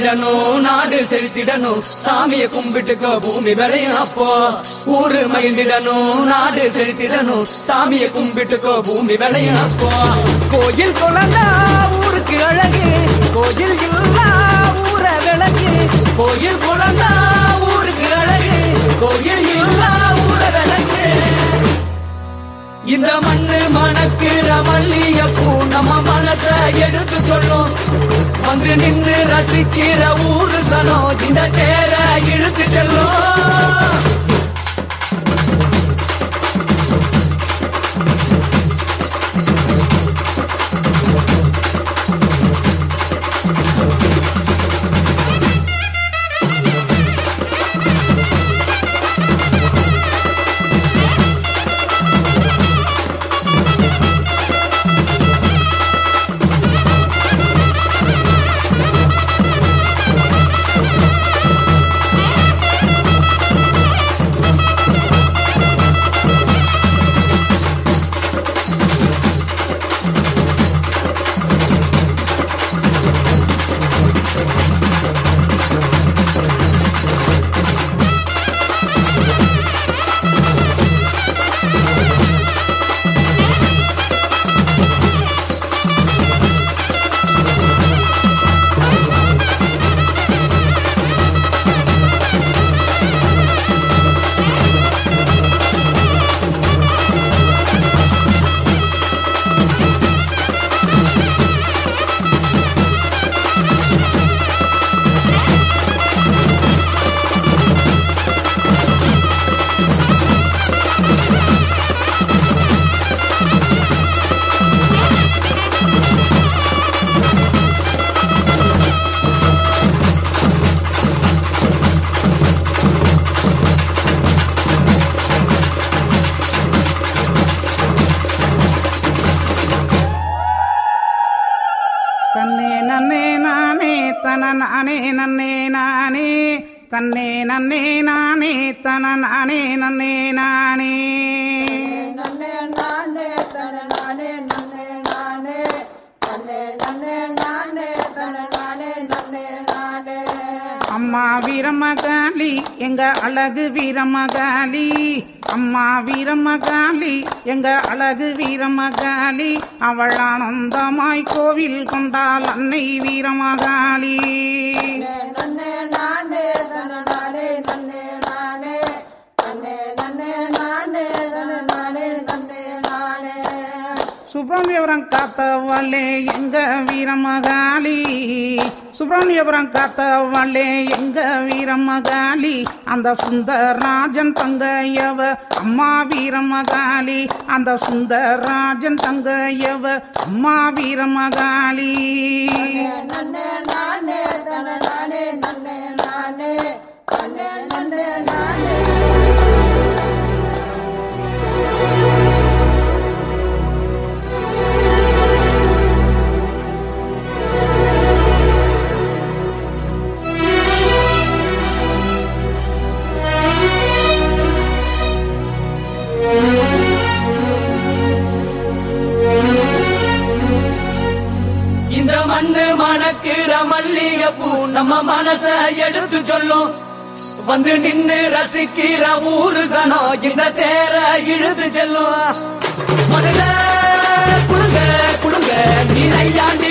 மகிழ்ந்திடணும் நாடு செழித்திடணும் சாமிய கும்பிட்டுக்கோ பூமி விளையும் அப்போ ஊரு மகிழ்ந்திடணும் நாடு செழித்திடணும் சாமிய கும்பிட்டுக்கோ பூமி விளையும் அப்போ கோயில் குழந்தா ஊருக்கு அழகு கோயில் இல்லா ஊர விளக்கு கோயில் குழந்தா ஊருக்கு அழகு கோயில் இல்லா ஊர விளக்கு இந்த மண்ணு மணக்குற மல்லிகைப்பூ நம்ம மனச எடுத்து சொல்லும் வந்து நின்று ரசிக்கிற ஊரு சனம் இந்த தேர இழுத்து செல்லும் தன்னே நன்னே நானே தன நானே நன்னே நானே நன்னே நானே தன நானே நன்னே நானே தன்னே நன்னே நானே தன நானே நன்னே நானே அம்மா வீரமகாளி எங்க அழகு வீரமகாளி அம்மா வீரமகாளி எங்க அழகு வீரமகாளி அவள் ஆனந்தமாய் கோவில் கொண்டாள் அன்னை வீரமகாளி நன்னே நானே தன நானே நன்னே நானே தன்னே நன்னே நானே தன நானே நன்னே நானே சுப்பிரமணியபுரம் காத்தவளே எங்க வீரமகாளி சுப்பிரமணியபுரம் காத்தவளே எங்க வீரமகாளி அந்த சுந்தரராஜன் தங்கையவ அம்மா வீரமகாளி அந்த சுந்தரராஜன் தங்கையவ அம்மா வீரமகாளி நன்னே நானே தன நானே நன்னே நானே தன்னே நன்னே நானே இந்த மண்ணு மணக்குற மல்லிகைப்பூ நம்ம மனச எடுத்து சொல்லும் வந்து நின்று ரசிக்கிற ஊரு சனம் இந்த தேர இழுத்து செல்லும் மதுல குடுங்க குடுங்க நீ ஐயாண்டி